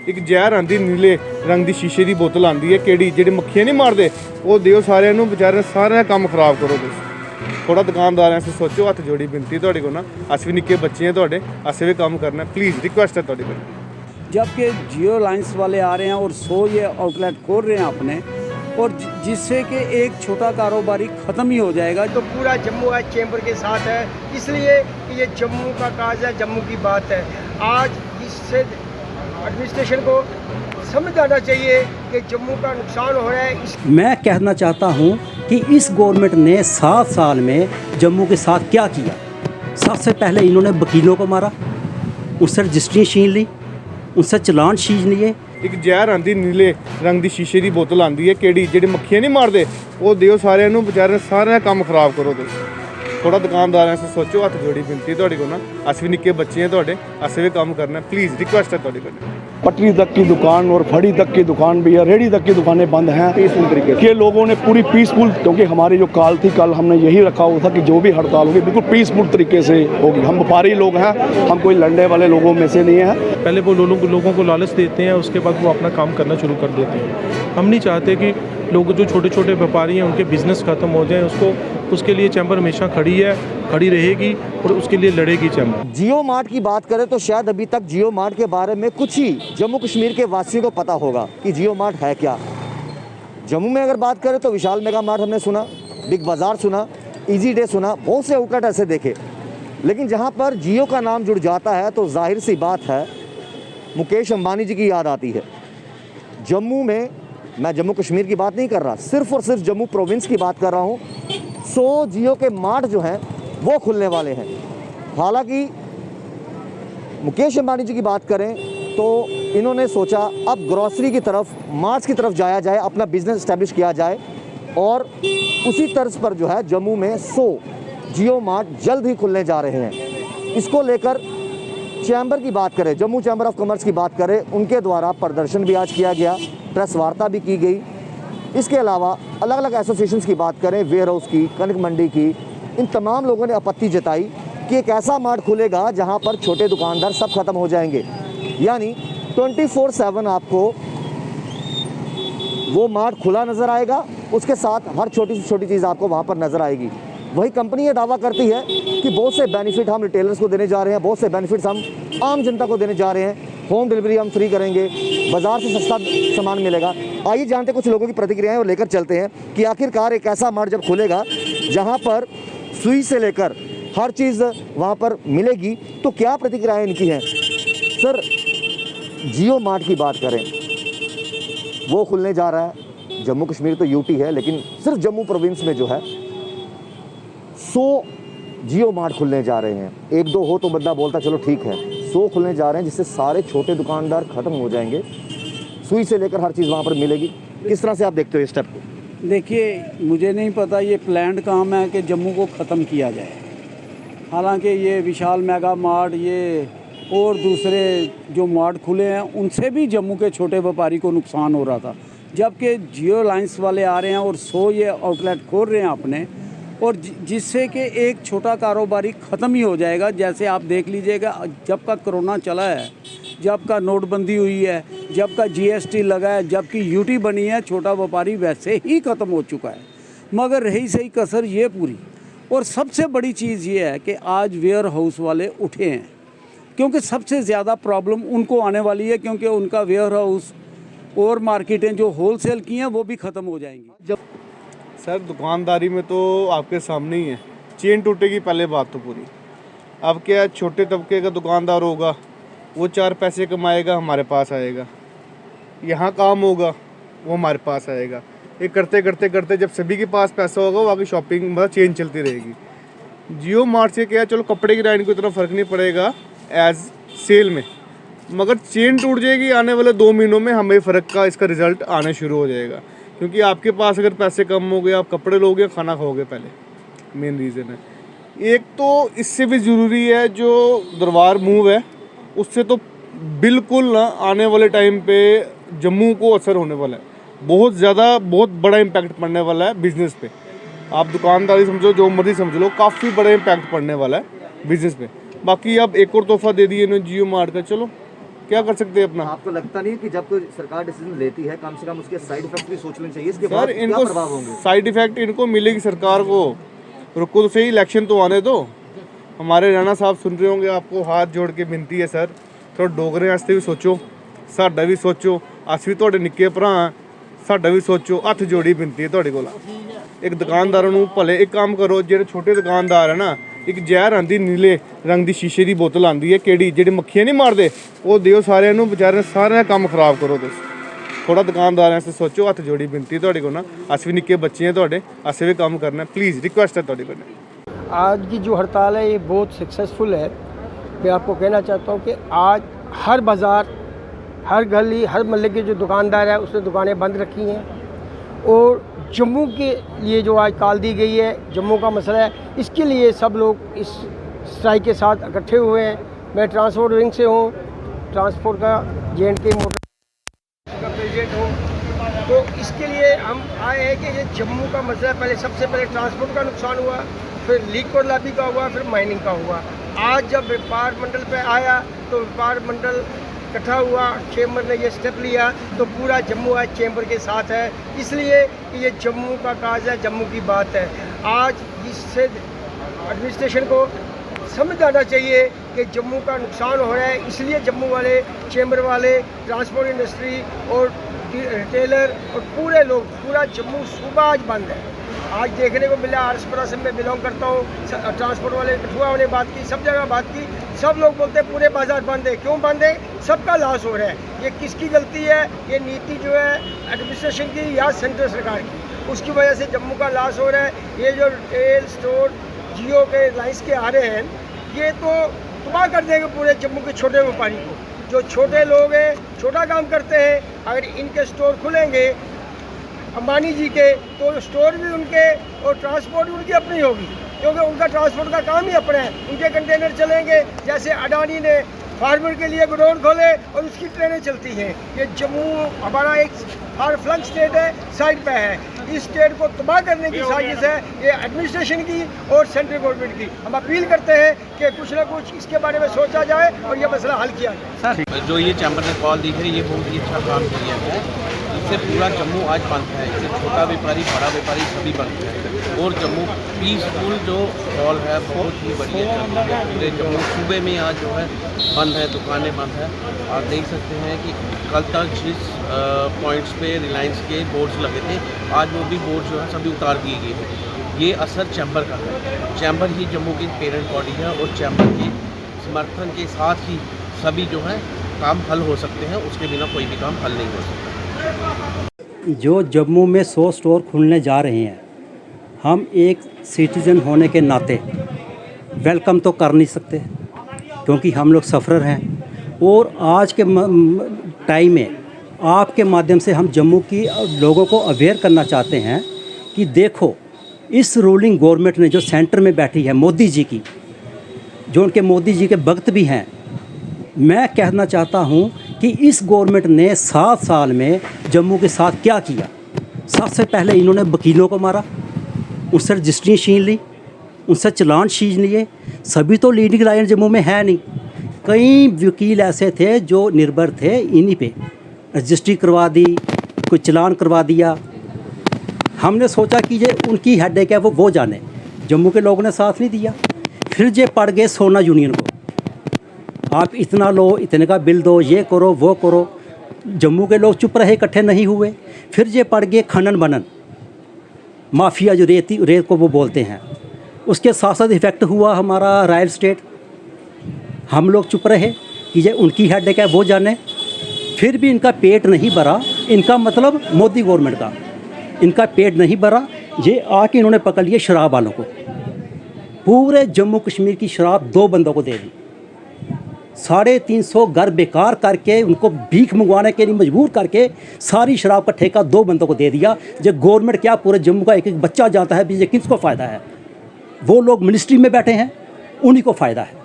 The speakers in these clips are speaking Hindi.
एक जहर आती नीले रंग की शीशे की बोतल आती है किहड़ी जिहड़ी मक्खियां नहीं मारते वो दिओ सारिਆਂ ਨੂੰ बेचारे सारे काम खराब करो तुसीं थोड़ा दुकानदार से सोचो हथ जोड़ी बिनती तुहाडे कोल ना अस भी निक्के बच्चे हैं तुहाडे असें भी काम करना प्लीज़ रिक्वेस्ट है तुहाडे कोल। जबकि जियो लाइंस वाले आ रहे हैं और 100 ये आउटलेट खोल रहे हैं अपने और जिससे कि एक छोटा कारोबारी ख़त्म ही हो जाएगा। तो पूरा जम्मू है चैम्बर के साथ है, इसलिए ये जम्मू का काज है, जम्मू की बात है। आज इससे एडमिनिस्ट्रेशन को समझ आना चाहिए कि जम्मू का नुकसान हो रहा है। मैं कहना चाहता हूँ कि इस गवर्नमेंट ने 7 साल में जम्मू के साथ क्या किया। सबसे पहले इन्होंने वकीलों को मारा, उनसे रजिस्ट्री छीन ली, उनसे चलान छीन लिए। एक जहर आती नीले रंग की शीशे की बोतल आती है किहड़ी जिहड़ी मक्खियां नहीं मारते वो दिओ सारिਆਂ ਨੂੰ बेचारे सारे काम खराब करो तुसीं थोड़ा दुकानदार से सोचो हथ जोड़ी बिनती तुहाडे कोल ना अस भी निक्के बच्चे हैं तुहाडे असें भी काम करना प्लीज़ रिक्वेस्ट है तुहाडे कोल। पटरी तक की दुकान और फड़ी तक की दुकान भी है, रेहड़ी तक की दुकानें बंद हैं पीसफुल तरीके से। ये लोगों ने पूरी पीसफुल, क्योंकि हमारी जो काल थी कल हमने यही रखा हुआ था कि जो भी हड़ताल होगी बिल्कुल पीसफुल तरीके से होगी। हम व्यापारी लोग हैं, हम कोई लड़ने वाले लोगों में से नहीं हैं। पहले वो लोगों को लालच देते हैं, उसके बाद वो अपना काम करना शुरू कर देते हैं। हम नहीं चाहते कि लोग जो छोटे छोटे व्यापारी हैं उनके बिज़नेस ख़त्म हो जाए। उसके लिए चैम्बर हमेशा खड़ी रहेगी और उसके लिए लड़ेगी चैम्बर। जियो मार्ट की बात करें तो शायद अभी तक जियो मार्ट के बारे में कुछ ही जम्मू कश्मीर के वासियों को पता होगा कि जियो मार्ट है क्या। जम्मू में अगर बात करें तो विशाल मेगा मार्ट हमने सुना, बिग बाज़ार सुना, इजी डे सुना, बहुत से आउटलेट ऐसे देखे। लेकिन जहाँ पर जियो का नाम जुड़ जाता है तो जाहिर सी बात है मुकेश अंबानी जी की याद आती है। जम्मू में, मैं जम्मू कश्मीर की बात नहीं कर रहा, सिर्फ और सिर्फ जम्मू प्रोविंस की बात कर रहा हूँ। 100 जियो के मार्ट जो हैं वो खुलने वाले हैं। हालांकि मुकेश अंबानी जी की बात करें तो इन्होंने सोचा अब ग्रॉसरी की तरफ, मार्ट्स की तरफ जाया जाए, अपना बिजनेस इस्टेब्लिश किया जाए और उसी तर्ज पर जो है जम्मू में 100 जियो मार्ट जल्द ही खुलने जा रहे हैं। इसको लेकर चैम्बर की बात करें, जम्मू चैम्बर ऑफ कॉमर्स की बात करें, उनके द्वारा प्रदर्शन भी आज किया गया, प्रेस वार्ता भी की गई। इसके अलावा अलग अलग एसोसिएशंस की बात करें, वेयर हाउस की, कनक मंडी की, इन तमाम लोगों ने आपत्ति जताई कि एक ऐसा मार्ट खुलेगा जहां पर छोटे दुकानदार सब खत्म हो जाएंगे, यानी 24/7 आपको वो मार्ट खुला नज़र आएगा, उसके साथ हर छोटी से छोटी चीज़ आपको वहां पर नज़र आएगी। वही कंपनी ये दावा करती है कि बहुत से बेनिफिट हम रिटेलर्स को देने जा रहे हैं, बहुत से बेनिफिट्स हम आम जनता को देने जा रहे हैं, होम डिलीवरी हम फ्री करेंगे, बाज़ार से सस्ता सामान मिलेगा। आइए जानते कुछ लोगों की प्रतिक्रियाएं और लेकर चलते हैं कि आखिरकार एक ऐसा मार्ट जब खुलेगा जहां पर सुई से लेकर हर चीज़ वहां पर मिलेगी तो क्या प्रतिक्रियाएं इनकी हैं। सर, जियो मार्ट की बात करें, वो खुलने जा रहा है। जम्मू कश्मीर तो यूटी है, लेकिन सिर्फ जम्मू प्रोविंस में जो है 100 जियो मार्ट खुलने जा रहे हैं। 1-2 हो तो बंदा बोलता चलो ठीक है, 100 खुलने जा रहे हैं जिससे सारे छोटे दुकानदार ख़त्म हो जाएंगे, सुई से लेकर हर चीज़ वहाँ पर मिलेगी। किस तरह से आप देखते हो इस स्टेप को? देखिए, मुझे नहीं पता ये प्लान्ड काम है कि जम्मू को ख़त्म किया जाए। हालांकि ये विशाल मेगा मार्ट, ये और दूसरे जो मार्ट खुले हैं उनसे भी जम्मू के छोटे व्यापारी को नुकसान हो रहा था। जबकि जियो लाइंस वाले आ रहे हैं और 100 ये आउटलेट खोल रहे हैं अपने और जिससे कि एक छोटा कारोबारी ख़त्म ही हो जाएगा। जैसे आप देख लीजिएगा, जब का कोरोना चला है, जब का नोटबंदी हुई है, जब का जीएसटी लगा है, जब की यूटी बनी है, छोटा व्यापारी वैसे ही ख़त्म हो चुका है। मगर रही सही कसर ये पूरी। और सबसे बड़ी चीज़ ये है कि आज वेयर हाउस वाले उठे हैं, क्योंकि सबसे ज़्यादा प्रॉब्लम उनको आने वाली है, क्योंकि उनका वेयर हाउस और मार्केटें जो होलसेल की हैं वो भी ख़त्म हो जाएंगी। जब सर दुकानदारी में तो आपके सामने ही है, चेन टूटेगी पहले बात तो पूरी। अब क्या छोटे तबके का दुकानदार होगा, वो 4 पैसे कमाएगा, हमारे पास आएगा, यहाँ काम होगा, वो हमारे पास आएगा। ये करते करते करते जब सभी के पास पैसा होगा, वो आगे शॉपिंग मतलब चेन चलती रहेगी। जियो मार्ट से क्या, चलो कपड़े की लाइन को इतना फ़र्क नहीं पड़ेगा एज सेल में, मगर चेन टूट जाएगी। आने वाले 2 महीनों में हमें फ़र्क का इसका रिज़ल्ट आना शुरू हो जाएगा, क्योंकि आपके पास अगर पैसे कम हो गए, आप कपड़े लोगे, खाना खाओगे पहले, मेन रीज़न है। एक तो इससे भी ज़रूरी है जो दरबार मूव है, उससे तो बिल्कुल ना आने वाले टाइम पे जम्मू को असर होने वाला है, बहुत ज़्यादा, बहुत बड़ा इम्पैक्ट पड़ने वाला है बिज़नेस पे। आप दुकानदारी समझो, जो मर्जी समझ लो, काफ़ी बड़ा इम्पैक्ट पड़ने वाला है बिज़नेस पे। बाकी अब एक और तोहफा दे दिए इन्होंने जियो मार्ट का, चलो क्या कर सकते हैं अपना। आपको लगता नहीं है कि जब कोई सरकार डिसीजन लेती है कम से कम उसके साइड इफेक्ट भी सोच लेने चाहिए, इसके सर बाद क्या इनको प्रभाव होंगे? साइड इफेक्ट इनको मिलेगी सरकार को, रुको तो सही, इलेक्शन तो आने दो। हमारे राणा साहब सुन रहे होंगे, आपको हाथ जोड़ के विनती है सर, थोड़ा डोगरे वास्ते भी सोचो, साडा भी सोचो, अस भी तुहाडे निक्के भरा हां, साडा भी सोचो। हत्थ जोड़ी विनती है तुहाडे कोल। एक दुकानदारां नूं भले एक काम करो, ਜਿਹੜੇ छोटे दुकानदार है ना, एक ਜ਼ਹਿਰ आंदी नीले रंग की शीशे की बोतल आंदी है, ਕਿਹੜੀ ਜਿਹੜੀ ਮੱਖੀਆਂ नहीं मारते, वो दिओ सारिਆਂ ਨੂੰ, बेचारे सारे काम खराब करो तुस। थोड़ा दुकानदार वास्ते सोचो, हत्थ जोड़ी विनती है तुहाडे कोल ना, अस भी निक्के बच्चे हैं तुहाडे, असें भी काम करना, प्लीज़ रिक्वेस्ट है तुहाडे कोल। आज की जो हड़ताल है ये बहुत सक्सेसफुल है। मैं आपको कहना चाहता हूँ कि आज हर बाज़ार, हर गली, हर मोहल्ले के जो दुकानदार है उसने दुकानें बंद रखी हैं। और जम्मू के लिए जो आज कॉल दी गई है, जम्मू का मसला है, इसके लिए सब लोग इस स्ट्राइक के साथ इकट्ठे हुए हैं। मैं ट्रांसपोर्ट विंग से हूँ, ट्रांसपोर्ट का J&K मोटर का प्रेसिडेंट हूँ। तो इसके लिए हम आए हैं कि ये जम्मू का मसला, पहले सबसे पहले ट्रांसपोर्ट का नुकसान हुआ, फिर लीक और लाबी का हुआ, फिर माइनिंग का हुआ। आज जब व्यापार मंडल पे आया तो व्यापार मंडल इकट्ठा हुआ, चेंबर ने ये स्टेप लिया, तो पूरा जम्मू आज चेंबर के साथ है, इसलिए कि ये जम्मू का काज है, जम्मू की बात है। आज इससे एडमिनिस्ट्रेशन को समझ आना चाहिए कि जम्मू का नुकसान हो रहा है, इसलिए जम्मू वाले, चेंबर वाले, ट्रांसपोर्ट इंडस्ट्री और रिटेलर और पूरे लोग, पूरा जम्मू सूबा आज बंद है। आज देखने को मिला, आरसपुरा से मैं बिलोंग करता हूँ, ट्रांसपोर्ट वाले कठुआ ने बात की, सब जगह बात की, सब लोग बोलते हैं पूरे बाजार बंद है। क्यों बंद है? सबका लॉस हो रहा है। ये किसकी गलती है? ये नीति जो है एडमिनिस्ट्रेशन की या सेंट्रल सरकार की, उसकी वजह से जम्मू का लॉस हो रहा है। ये जो रिटेल स्टोर जियो के रिलायंस के आ रहे हैं, ये तो तबाह कर देंगे पूरे जम्मू के छोटे व्यापारी को। जो छोटे लोग हैं, छोटा काम करते हैं, अगर इनके स्टोर खुलेंगे अंबानी जी के, तो स्टोर भी उनके और ट्रांसपोर्ट भी उनकी अपनी होगी, क्योंकि उनका ट्रांसपोर्ट का काम ही अपना है। उनके कंटेनर चलेंगे, जैसे अडानी ने फार्मर के लिए गोडाउन खोले और उसकी ट्रेनें चलती हैं। ये जम्मू हमारा एक फार फ्लंग स्टेट है, साइड पे है। इस स्टेट को तबाह करने की साजिश है ये एडमिनिस्ट्रेशन की और सेंट्रल गवर्नमेंट की। हम अपील करते हैं कि कुछ ना कुछ इसके बारे में सोचा जाए और ये मसला हल किया जाए। जो ये चैम्बर ने कॉल दी है, ये बहुत ही अच्छा काम किया है। इससे पूरा जम्मू आज बंद है, इससे छोटा व्यापारी, बड़ा व्यापारी सभी बंद है। और जम्मू पीसफुल जो कॉल है बहुत ही बढ़िया चल रही है। पूरे जम्मू सूबे में आज जो है बंद है, दुकानें बंद है। आप देख सकते हैं कि कल तक जिस पॉइंट्स पे रिलायंस के बोर्ड्स लगे थे, आज वो भी बोर्ड जो है सभी उतार दिए गए हैं। ये असर चैम्बर का है। चैम्बर ही जम्मू की पेरेंट बॉडी है और चैम्बर के समर्थन के साथ ही सभी जो है काम हल हो सकते हैं, उसके बिना कोई भी काम हल नहीं हो सकता। जो जम्मू में 100 स्टोर खुलने जा रहे हैं, हम एक सिटीज़न होने के नाते वेलकम तो कर नहीं सकते, क्योंकि हम लोग सफ़रर हैं। और आज के टाइम में आपके माध्यम से हम जम्मू की लोगों को अवेयर करना चाहते हैं कि देखो, इस रूलिंग गवर्नमेंट ने जो सेंटर में बैठी है, मोदी जी की, जो उनके मोदी जी के भक्त भी हैं, मैं कहना चाहता हूं कि इस गवर्नमेंट ने 7 साल में जम्मू के साथ क्या किया। सबसे पहले इन्होंने वकीलों को मारा, उससे रजिस्ट्री छीन ली, उनसे चलान छीन लिए। सभी तो लीडिंग लाइन जम्मू में है नहीं, कई वकील ऐसे थे जो निर्भर थे, इन्हीं पे रजिस्ट्री करवा दी, कोई चलान करवा दिया। हमने सोचा कि ये उनकी हेडेक है, वो जाने। जम्मू के लोगों ने साथ नहीं दिया। फिर ये पड़ गए सोना यूनियन को, आप इतना लो, इतने का बिल दो, ये करो, वो करो। जम्मू के लोग चुप रहे, इकट्ठे नहीं हुए। फिर ये पड़ गए खनन बनन माफिया, जो रेत को वो बोलते हैं। उसके साथ साथ इफ़ेक्ट हुआ हमारा रॉयल स्टेट। हम लोग चुप रहे कि ये उनकी हेडेक है, वो जाने। फिर भी इनका पेट नहीं भरा, इनका मतलब मोदी गवर्नमेंट का इनका पेट नहीं भरा। ये आके इन्होंने पकड़ लिए शराब वालों को, पूरे जम्मू कश्मीर की शराब 2 बंदों को दे दी। 350 घर बेकार करके, उनको भीख मंगवाने के लिए मजबूर करके सारी शराब का ठेका 2 बंदों को दे दिया। जो गवर्नमेंट क्या पूरे जम्मू का एक बच्चा जानता है भी ये किसको फ़ायदा है। वो लोग मिनिस्ट्री में बैठे हैं, उन्हीं को फ़ायदा है।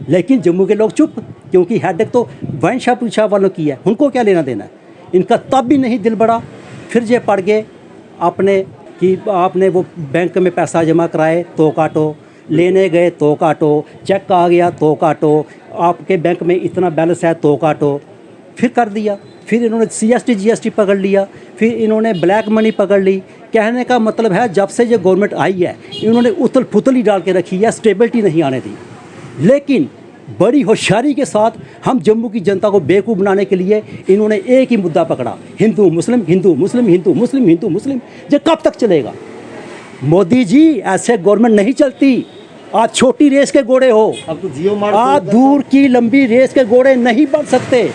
लेकिन जम्मू के लोग चुप, क्योंकि हेडेक तो वाइन शॉप वालों की है, उनको क्या लेना देना है। इनका तब भी नहीं दिल बढ़ा। फिर ये पड़ गए अपने कि आपने वो बैंक में पैसा जमा कराए तो काटो, लेने गए तो काटो, चेक आ गया तो काटो, आपके बैंक में इतना बैलेंस है तो काटो, फिर कर दिया। फिर इन्होंने CST GST पकड़ लिया, फिर इन्होंने ब्लैक मनी पकड़ ली। कहने का मतलब है जब से ये गवर्नमेंट आई है इन्होंने उथल पुथल ही डाल के रखी है, स्टेबिलिटी नहीं आने दी। लेकिन बड़ी होशियारी के साथ हम जम्मू की जनता को बेवकूफ़ बनाने के लिए इन्होंने एक ही मुद्दा पकड़ा, हिंदू मुस्लिम हिंदू मुस्लिम हिंदू मुस्लिम हिंदू मुस्लिम। ये कब तक चलेगा? मोदी जी ऐसे गवर्नमेंट नहीं चलती। आप छोटी रेस के घोड़े हो, अब तो जियो मार्ट आप दूर की लंबी रेस के घोड़े नहीं बन सकते।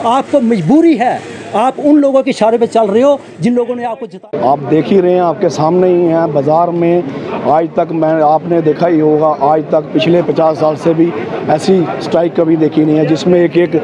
आपको मजबूरी है, आप उन लोगों के इशारे पे चल रहे हो जिन लोगों ने आपको जिताया। आप देख ही रहे हैं, आपके सामने ही हैं। बाज़ार में आज तक आपने देखा ही होगा, आज तक पिछले 50 साल से भी ऐसी स्ट्राइक कभी देखी नहीं है जिसमें एक एक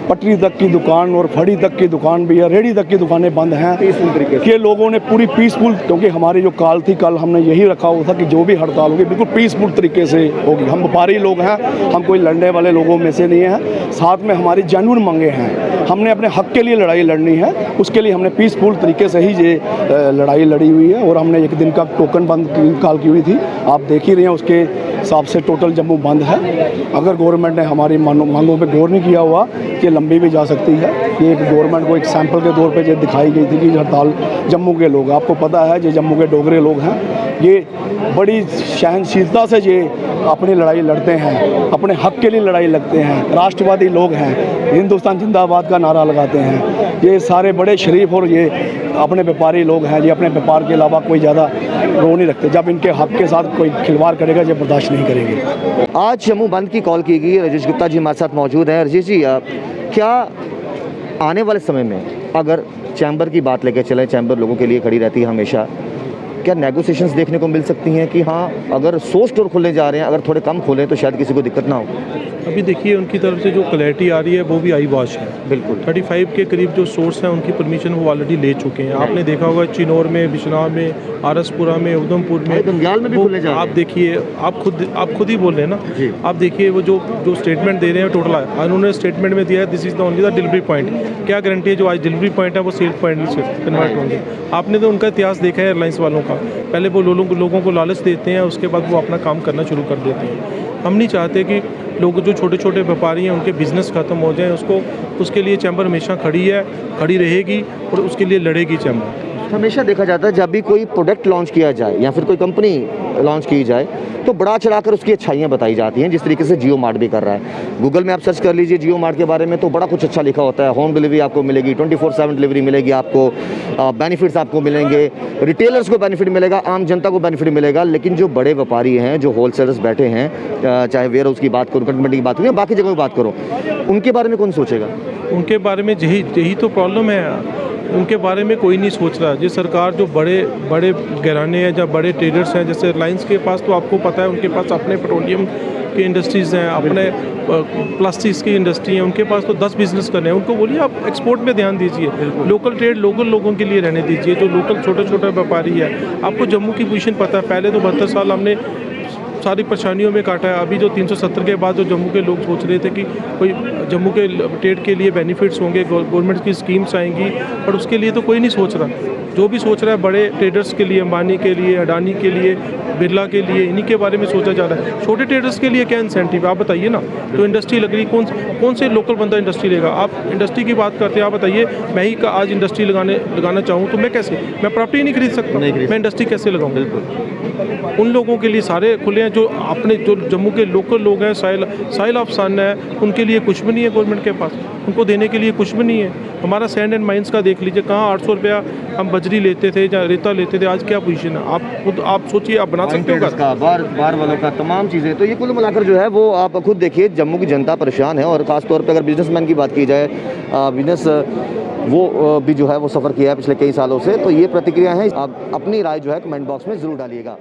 पटरी तक की दुकान और फड़ी तक की दुकान भी है, रेडी तक की दुकानें बंद हैं पीसफुल तरीके से। लोगों ने पूरी पीसफुल, क्योंकि हमारी जो काल थी, कल हमने यही रखा हुआ था कि जो भी हड़ताल होगी बिल्कुल पीसफुल तरीके से होगी। हम व्यापारी लोग हैं, हम कोई लड़ने वाले लोगों में से नहीं हैं। साथ में हमारी जेन्युइन मांगे हैं, हमने अपने हक के लिए लड़ाई लड़नी है, उसके लिए हमने पीसफुल तरीके से ही ये लड़ाई लड़ी हुई है। और हमने एक दिन का टोकन बंद कॉल की हुई थी, आप देख ही रहे हैं, उसके हिसाब से टोटल जम्मू बंद है। अगर गवर्नमेंट ने हमारी मांगों पे गौर नहीं किया हुआ, ये लंबी भी जा सकती है। ये एक गवर्नमेंट को एक सैंपल के तौर पे ये दिखाई गई थी कि हड़ताल जम्मू के लोग, आपको पता है जो जम्मू के डोगरे लोग हैं, ये बड़ी सहनशीलता से ये अपनी लड़ाई लड़ते हैं, अपने हक के लिए लड़ाई लड़ते हैं। राष्ट्रवादी लोग हैं, हिंदुस्तान जिंदाबाद का नारा लगाते हैं। ये सारे बड़े शरीफ और ये अपने व्यापारी लोग हैं, ये अपने व्यापार के अलावा कोई ज़्यादा रो नहीं रखते। जब इनके हक के साथ कोई खिलवाड़ करेगा ये बर्दाश्त नहीं करेंगे। आज जम्मू बंद की कॉल की गई। राजेश गुप्ता जी हमारे साथ मौजूद हैं। राजेश जी, क्या आने वाले समय में अगर चैम्बर की बात लेकर चलें, चैम्बर लोगों के लिए खड़ी रहती है हमेशा, क्या नेगोशिएशंस देखने को मिल सकती हैं कि हाँ अगर 100 स्टोर खोलने जा रहे हैं, अगर थोड़े कम खोलें तो शायद किसी को दिक्कत ना हो? अभी देखिए उनकी तरफ से जो क्लैरिटी आ रही है वो भी आई वॉश है। बिल्कुल 35 के करीब जो स्टोर्स हैं उनकी परमिशन वो ऑलरेडी ले चुके हैं। आपने देखा होगा चिनौर में, बिजनौर में, आरसपुरा में, उधमपुर में, गंगयाल में भी खुलने जा रहे हैं। आप देखिए, आप खुद ही बोल रहे हैं ना, आप देखिए वो जो स्टेटमेंट दे रहे हैं टोटल है, उन्होंने स्टेटमेंट में दिया है this is the only the delivery point. क्या गारंटी है जो आज डिलीवरी पॉइंट है वो सेल पॉइंट में कन्वर्ट होंगे? आपने तो उनका इतिहास देखा है एयरलाइंस वालों का, पहले वो लोगों को लालच देते हैं, उसके बाद वो अपना काम करना शुरू कर देते हैं। हम नहीं चाहते कि लोग जो छोटे छोटे व्यापारी हैं उनके बिज़नेस ख़त्म हो जाए। उसके लिए चैम्बर हमेशा खड़ी है, खड़ी रहेगी और उसके लिए लड़ेगी चैम्बर। हमेशा देखा जाता है जब भी कोई प्रोडक्ट लॉन्च किया जाए या फिर कोई कंपनी लॉन्च की जाए तो बड़ा चढ़ाकर उसकी अच्छाइयाँ बताई जाती हैं, जिस तरीके से जियो मार्ट भी कर रहा है। गूगल में आप सर्च कर लीजिए जियो मार्ट के बारे में तो बड़ा कुछ अच्छा लिखा होता है। होम डिलीवरी आपको मिलेगी, 24/7 डिलीवरी मिलेगी, आपको बेनिफिट्स आपको मिलेंगे, रिटेलर्स को बेनिफिट मिलेगा, आम जनता को बेनिफिट मिलेगा। लेकिन जो बड़े व्यापारी हैं, जो होलसेलर्स बैठे हैं, चाहे वेयर हाउस की बात करूँ, कट मंडी की बात करूँ या बाकी जगहों की बात करूँ, उनके बारे में कौन सोचेगा? उनके बारे में यही तो प्रॉब्लम है, उनके बारे में कोई नहीं सोच रहा। जो सरकार जो बड़े घराने हैं या बड़े ट्रेडर्स हैं, जैसे रिलायंस के पास तो आपको पता है उनके पास अपने पेट्रोलियम की इंडस्ट्रीज़ हैं, अपने प्लास्टिक्स की इंडस्ट्री है, उनके पास तो 10 बिजनेस करने हैं। उनको बोलिए आप एक्सपोर्ट में ध्यान दीजिए, लोकल ट्रेड लोकल लोगों के लिए रहने दीजिए, जो लोकल छोटे व्यापारी है। आपको जम्मू की पोजीशन पता है, पहले तो 72 साल हमने सारी परेशानियों में काटा है। अभी जो 370 के बाद जो जम्मू के लोग सोच रहे थे कि कोई जम्मू के ट्रेड के लिए बेनिफिट्स होंगे, गवर्नमेंट की स्कीम्स आएंगी, पर उसके लिए तो कोई नहीं सोच रहा। जो भी सोच रहा है बड़े ट्रेडर्स के लिए, अंबानी के लिए, अडानी के लिए, बिरला के लिए, इन्हीं के बारे में सोचा जा रहा है। छोटे ट्रेडर्स के लिए क्या इंसेंटिव है आप बताइए ना। तो इंडस्ट्री लग रही, कौन से लोकल बंदा इंडस्ट्री लेगा? आप इंडस्ट्री की बात करते हैं, आप बताइए मैं ही का आज इंडस्ट्री लगाना चाहूँ तो मैं कैसे, मैं प्रॉपर्टी नहीं खरीद सकता, मैं इंडस्ट्री कैसे लगाऊँ? बिल्कुल उन लोगों के लिए सारे खुले हैं, जो अपने जो जम्मू के लोकल लोग हैं, साइल ऑफ सन है, उनके लिए कुछ भी नहीं है गवर्नमेंट के पास, उनको देने के लिए कुछ भी नहीं है। हमारा सैंड एंड माइंस का देख लीजिए, कहाँ 800 रुपया हम बजरी लेते थे या रेता लेते थे, आज क्या पोजीशन है? आप खुद आप सोचिए, आप बना सकते हो का बार वालों का तमाम चीज़ें। तो ये कुल मिलाकर जो है वो आप खुद देखिए, जम्मू की जनता परेशान है। और ख़ासतौर पर अगर बिजनेसमैन की बात की जाए, बिजनेस वो भी जो है वो सफ़र किया है पिछले कई सालों से। तो ये प्रतिक्रिया है, आप अपनी राय जो है कमेंट बॉक्स में ज़रूर डालिएगा।